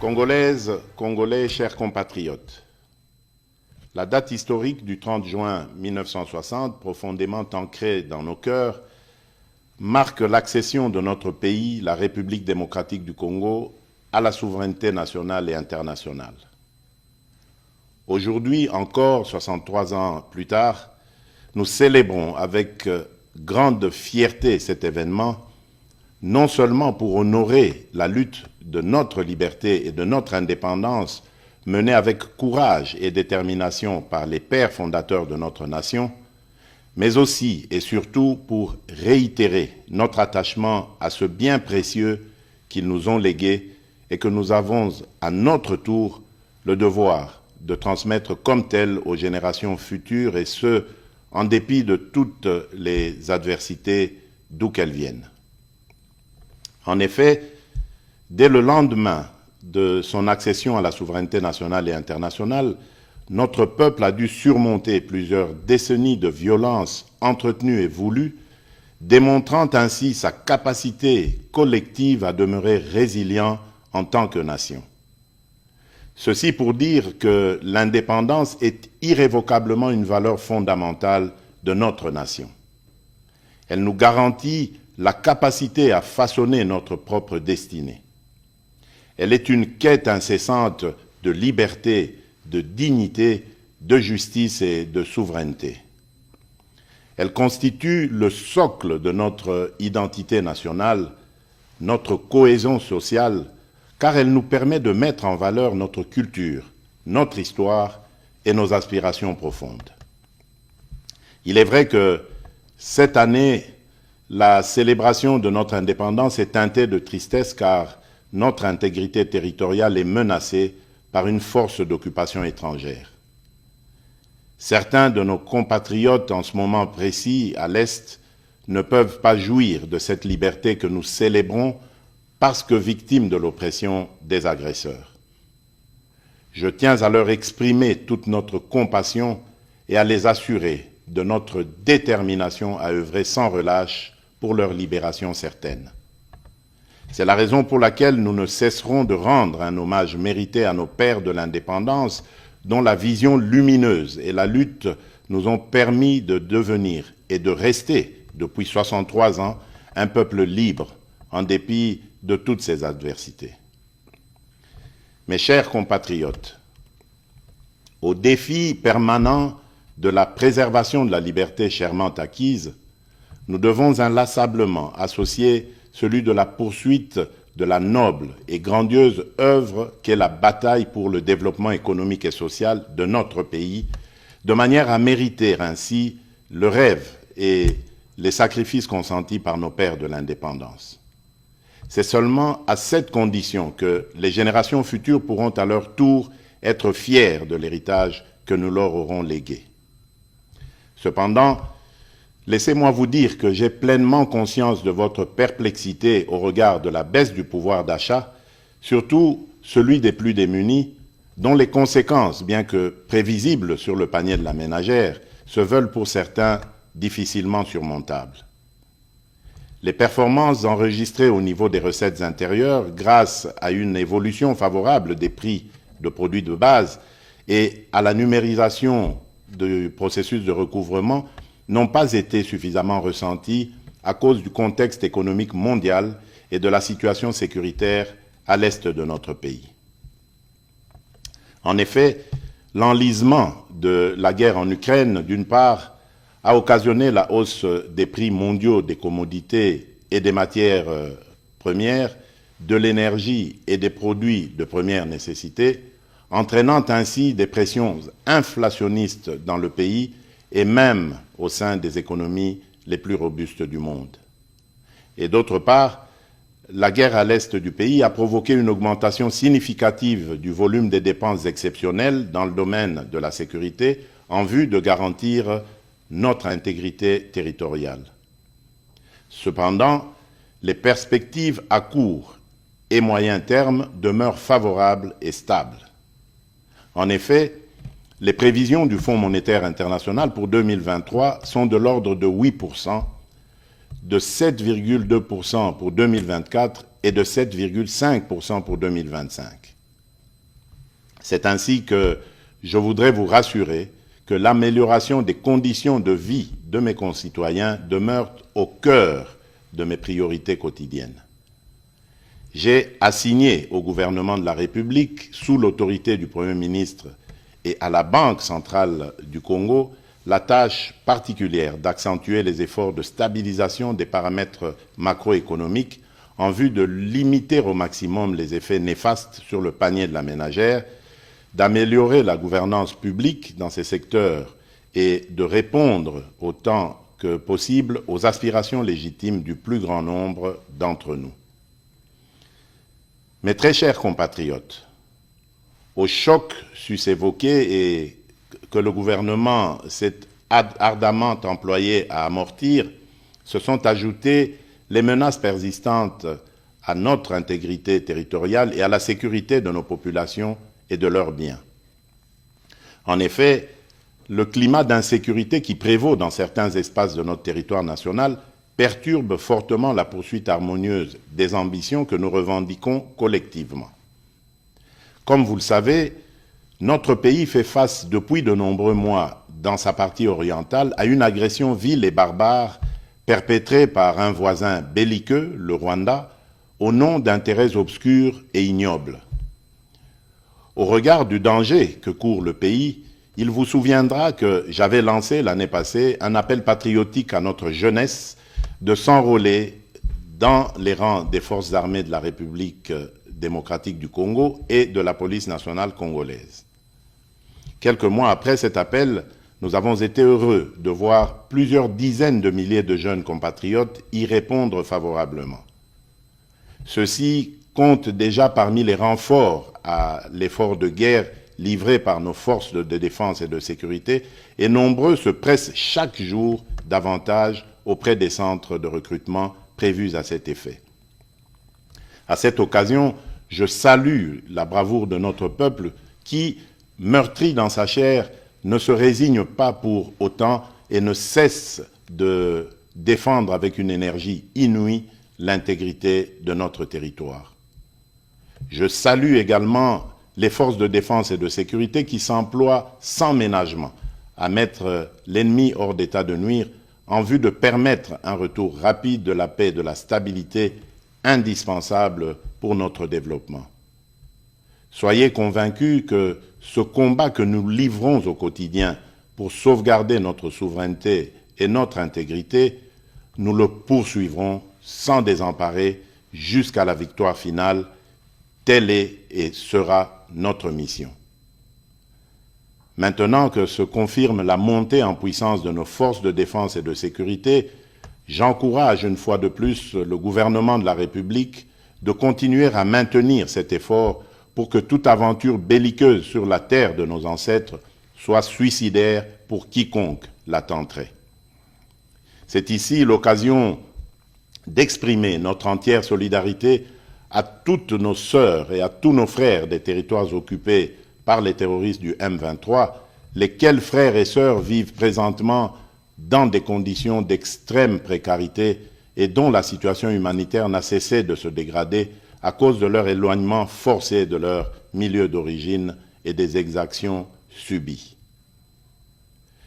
Congolaises, Congolais, chers compatriotes, la date historique du 30 juin 1960, profondément ancrée dans nos cœurs, marque l'accession de notre pays, la République démocratique du Congo, à la souveraineté nationale et internationale. Aujourd'hui, encore 63 ans plus tard, nous célébrons avec grande fierté cet événement, non seulement pour honorer la lutte de notre liberté et de notre indépendance menée avec courage et détermination par les pères fondateurs de notre nation, mais aussi et surtout pour réitérer notre attachement à ce bien précieux qu'ils nous ont légué et que nous avons à notre tour le devoir de transmettre comme tel aux générations futures, et ce, en dépit de toutes les adversités d'où qu'elles viennent. En effet, dès le lendemain de son accession à la souveraineté nationale et internationale, notre peuple a dû surmonter plusieurs décennies de violences entretenues et voulues, démontrant ainsi sa capacité collective à demeurer résilient en tant que nation. Ceci pour dire que l'indépendance est irrévocablement une valeur fondamentale de notre nation. Elle nous garantit la capacité à façonner notre propre destinée. Elle est une quête incessante de liberté, de dignité, de justice et de souveraineté. Elle constitue le socle de notre identité nationale, notre cohésion sociale, car elle nous permet de mettre en valeur notre culture, notre histoire et nos aspirations profondes. Il est vrai que cette année, la célébration de notre indépendance est teintée de tristesse, car notre intégrité territoriale est menacée par une force d'occupation étrangère. Certains de nos compatriotes en ce moment précis à l'Est ne peuvent pas jouir de cette liberté que nous célébrons parce que victimes de l'oppression des agresseurs. Je tiens à leur exprimer toute notre compassion et à les assurer de notre détermination à œuvrer sans relâche pour leur libération certaine. C'est la raison pour laquelle nous ne cesserons de rendre un hommage mérité à nos pères de l'indépendance, dont la vision lumineuse et la lutte nous ont permis de devenir et de rester, depuis 63 ans, un peuple libre, en dépit de toutes ces adversités. Mes chers compatriotes, au défi permanent de la préservation de la liberté chèrement acquise, nous devons inlassablement associer celui de la poursuite de la noble et grandiose œuvre qu'est la bataille pour le développement économique et social de notre pays, de manière à mériter ainsi le rêve et les sacrifices consentis par nos pères de l'indépendance. C'est seulement à cette condition que les générations futures pourront à leur tour être fiers de l'héritage que nous leur aurons légué. Cependant, laissez-moi vous dire que j'ai pleinement conscience de votre perplexité au regard de la baisse du pouvoir d'achat, surtout celui des plus démunis, dont les conséquences, bien que prévisibles sur le panier de la ménagère, se veulent pour certains difficilement surmontables. Les performances enregistrées au niveau des recettes intérieures, grâce à une évolution favorable des prix de produits de base et à la numérisation du processus de recouvrement, n'ont pas été suffisamment ressentis à cause du contexte économique mondial et de la situation sécuritaire à l'est de notre pays. En effet, l'enlisement de la guerre en Ukraine, d'une part, a occasionné la hausse des prix mondiaux des commodités et des matières premières, de l'énergie et des produits de première nécessité, entraînant ainsi des pressions inflationnistes dans le pays et même au sein des économies les plus robustes du monde. Et d'autre part, la guerre à l'est du pays a provoqué une augmentation significative du volume des dépenses exceptionnelles dans le domaine de la sécurité en vue de garantir notre intégrité territoriale. Cependant, les perspectives à court et moyen terme demeurent favorables et stables. En effet, les prévisions du Fonds monétaire international pour 2023 sont de l'ordre de 8%, de 7,2% pour 2024 et de 7,5% pour 2025. C'est ainsi que je voudrais vous rassurer que l'amélioration des conditions de vie de mes concitoyens demeure au cœur de mes priorités quotidiennes. J'ai assigné au gouvernement de la République, sous l'autorité du Premier ministre et à la Banque centrale du Congo, la tâche particulière d'accentuer les efforts de stabilisation des paramètres macroéconomiques en vue de limiter au maximum les effets néfastes sur le panier de la ménagère, d'améliorer la gouvernance publique dans ces secteurs et de répondre autant que possible aux aspirations légitimes du plus grand nombre d'entre nous. Mes très chers compatriotes, au choc sus évoqué et que le gouvernement s'est ardemment employé à amortir, se sont ajoutées les menaces persistantes à notre intégrité territoriale et à la sécurité de nos populations et de leurs biens. En effet, le climat d'insécurité qui prévaut dans certains espaces de notre territoire national perturbe fortement la poursuite harmonieuse des ambitions que nous revendiquons collectivement. Comme vous le savez, notre pays fait face depuis de nombreux mois, dans sa partie orientale, à une agression vile et barbare perpétrée par un voisin belliqueux, le Rwanda, au nom d'intérêts obscurs et ignobles. Au regard du danger que court le pays, il vous souviendra que j'avais lancé l'année passée un appel patriotique à notre jeunesse de s'enrôler dans les rangs des forces armées de la République démocratique du Congo et de la police nationale congolaise. Quelques mois après cet appel, nous avons été heureux de voir plusieurs dizaines de milliers de jeunes compatriotes y répondre favorablement. Ceux-ci comptent déjà parmi les renforts à l'effort de guerre livré par nos forces de défense et de sécurité, et nombreux se pressent chaque jour davantage auprès des centres de recrutement prévus à cet effet. À cette occasion, je salue la bravoure de notre peuple qui, meurtri dans sa chair, ne se résigne pas pour autant et ne cesse de défendre avec une énergie inouïe l'intégrité de notre territoire. Je salue également les forces de défense et de sécurité qui s'emploient sans ménagement à mettre l'ennemi hors d'état de nuire en vue de permettre un retour rapide de la paix et de la stabilité indispensable pour notre développement. Soyez convaincus que ce combat que nous livrons au quotidien pour sauvegarder notre souveraineté et notre intégrité, nous le poursuivrons sans désemparer jusqu'à la victoire finale. Telle est et sera notre mission. Maintenant que se confirme la montée en puissance de nos forces de défense et de sécurité, j'encourage une fois de plus le gouvernement de la République de continuer à maintenir cet effort pour que toute aventure belliqueuse sur la terre de nos ancêtres soit suicidaire pour quiconque la tenterait. C'est ici l'occasion d'exprimer notre entière solidarité à toutes nos sœurs et à tous nos frères des territoires occupés par les terroristes du M23, lesquels frères et sœurs vivent présentement dans des conditions d'extrême précarité et dont la situation humanitaire n'a cessé de se dégrader à cause de leur éloignement forcé de leur milieu d'origine et des exactions subies.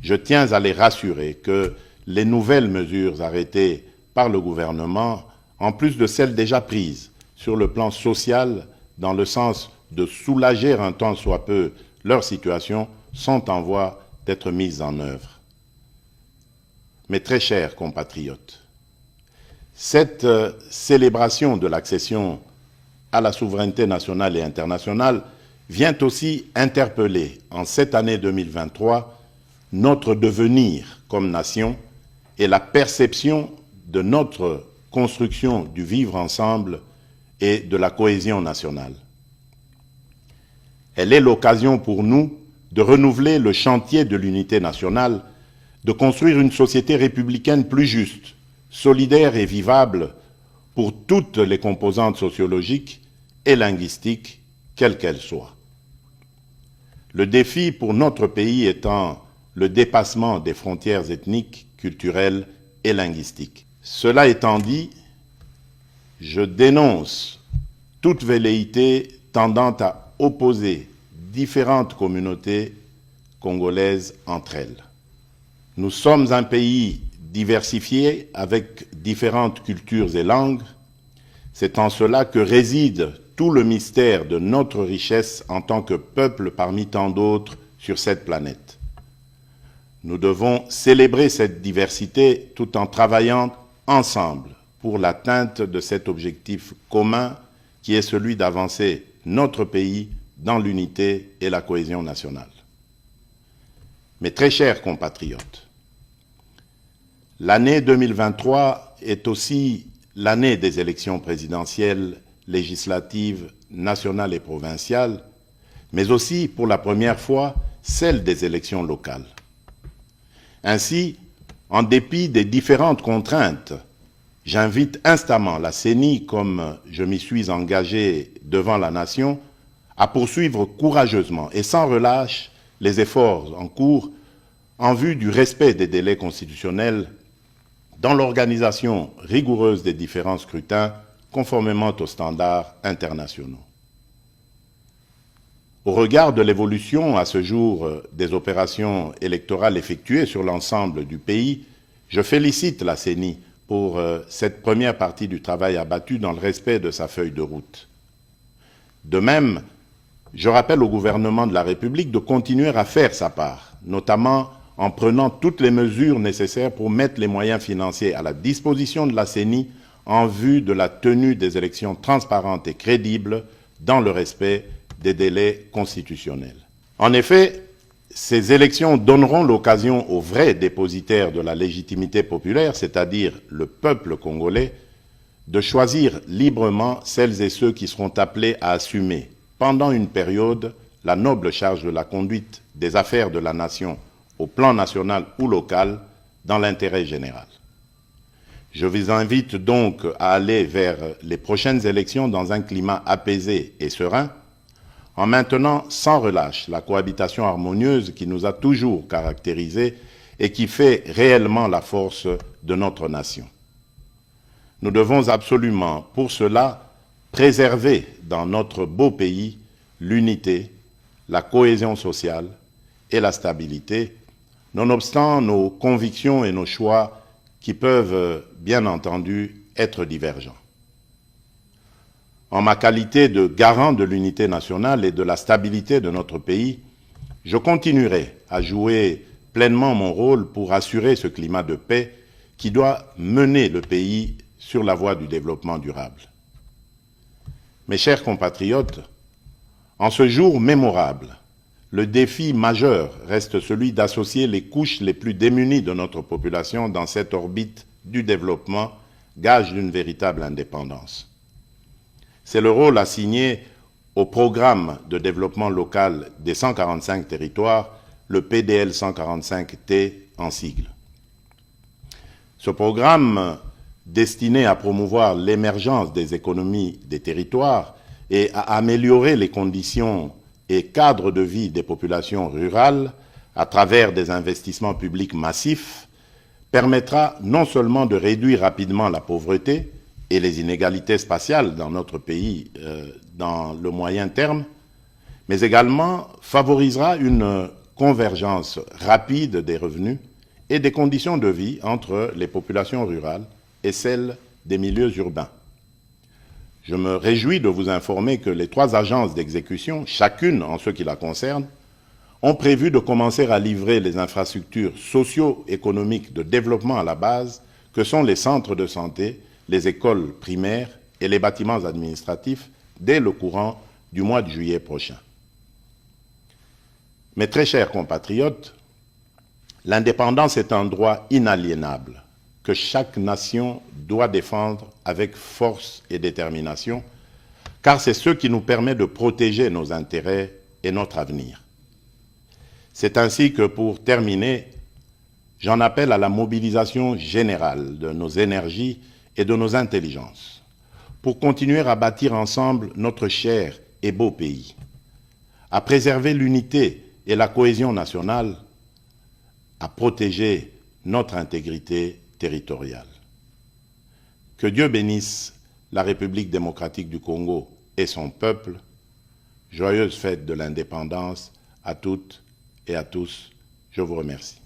Je tiens à les rassurer que les nouvelles mesures arrêtées par le gouvernement, en plus de celles déjà prises sur le plan social, dans le sens de soulager un tant soit peu leur situation, sont en voie d'être mises en œuvre. Mes très chers compatriotes, cette célébration de l'accession à la souveraineté nationale et internationale vient aussi interpeller, en cette année 2023, notre devenir comme nation et la perception de notre construction du vivre ensemble et de la cohésion nationale. Elle est l'occasion pour nous de renouveler le chantier de l'unité nationale, de construire une société républicaine plus juste, solidaire et vivable pour toutes les composantes sociologiques et linguistiques, quelles qu'elles soient. Le défi pour notre pays étant le dépassement des frontières ethniques, culturelles et linguistiques. Cela étant dit, je dénonce toute velléité tendant à opposer différentes communautés congolaises entre elles. Nous sommes un pays diversifié avec différentes cultures et langues. C'est en cela que réside tout le mystère de notre richesse en tant que peuple parmi tant d'autres sur cette planète. Nous devons célébrer cette diversité tout en travaillant ensemble pour l'atteinte de cet objectif commun qui est celui d'avancer notre pays dans l'unité et la cohésion nationale. Mes très chers compatriotes, l'année 2023 est aussi l'année des élections présidentielles, législatives, nationales et provinciales, mais aussi pour la première fois celle des élections locales. Ainsi, en dépit des différentes contraintes, j'invite instamment la CENI, comme je m'y suis engagé devant la nation, à poursuivre courageusement et sans relâche les efforts en cours en vue du respect des délais constitutionnels dans l'organisation rigoureuse des différents scrutins conformément aux standards internationaux. Au regard de l'évolution à ce jour des opérations électorales effectuées sur l'ensemble du pays, je félicite la CENI pour cette première partie du travail abattu dans le respect de sa feuille de route. De même, je rappelle au gouvernement de la République de continuer à faire sa part, notamment en prenant toutes les mesures nécessaires pour mettre les moyens financiers à la disposition de la CENI en vue de la tenue des élections transparentes et crédibles dans le respect des délais constitutionnels. En effet, ces élections donneront l'occasion aux vrais dépositaires de la légitimité populaire, c'est-à-dire le peuple congolais, de choisir librement celles et ceux qui seront appelés à assumer, pendant une période, la noble charge de la conduite des affaires de la nation au plan national ou local, dans l'intérêt général. Je vous invite donc à aller vers les prochaines élections dans un climat apaisé et serein, en maintenant sans relâche la cohabitation harmonieuse qui nous a toujours caractérisés et qui fait réellement la force de notre nation. Nous devons absolument, pour cela, préserver dans notre beau pays l'unité, la cohésion sociale et la stabilité, nonobstant nos convictions et nos choix qui peuvent, bien entendu, être divergents. En ma qualité de garant de l'unité nationale et de la stabilité de notre pays, je continuerai à jouer pleinement mon rôle pour assurer ce climat de paix qui doit mener le pays sur la voie du développement durable. Mes chers compatriotes, en ce jour mémorable, le défi majeur reste celui d'associer les couches les plus démunies de notre population dans cette orbite du développement, gage d'une véritable indépendance. C'est le rôle assigné au programme de développement local des 145 territoires, le PDL 145T en sigle. Ce programme, destiné à promouvoir l'émergence des économies des territoires et à améliorer les conditions et cadres de vie des populations rurales à travers des investissements publics massifs, permettra non seulement de réduire rapidement la pauvreté et les inégalités spatiales dans notre pays dans le moyen terme, mais également favorisera une convergence rapide des revenus et des conditions de vie entre les populations rurales et celles des milieux urbains. Je me réjouis de vous informer que les 3 agences d'exécution, chacune en ce qui la concerne, ont prévu de commencer à livrer les infrastructures socio-économiques de développement à la base, que sont les centres de santé, les écoles primaires et les bâtiments administratifs, dès le courant du mois de juillet prochain. Mes très chers compatriotes, l'indépendance est un droit inaliénable que chaque nation doit défendre avec force et détermination, car c'est ce qui nous permet de protéger nos intérêts et notre avenir. C'est ainsi que, pour terminer, j'en appelle à la mobilisation générale de nos énergies et de nos intelligences, pour continuer à bâtir ensemble notre cher et beau pays, à préserver l'unité et la cohésion nationale, à protéger notre intégrité territoriale. Que Dieu bénisse la République démocratique du Congo et son peuple. Joyeuse fête de l'indépendance à toutes et à tous. Je vous remercie.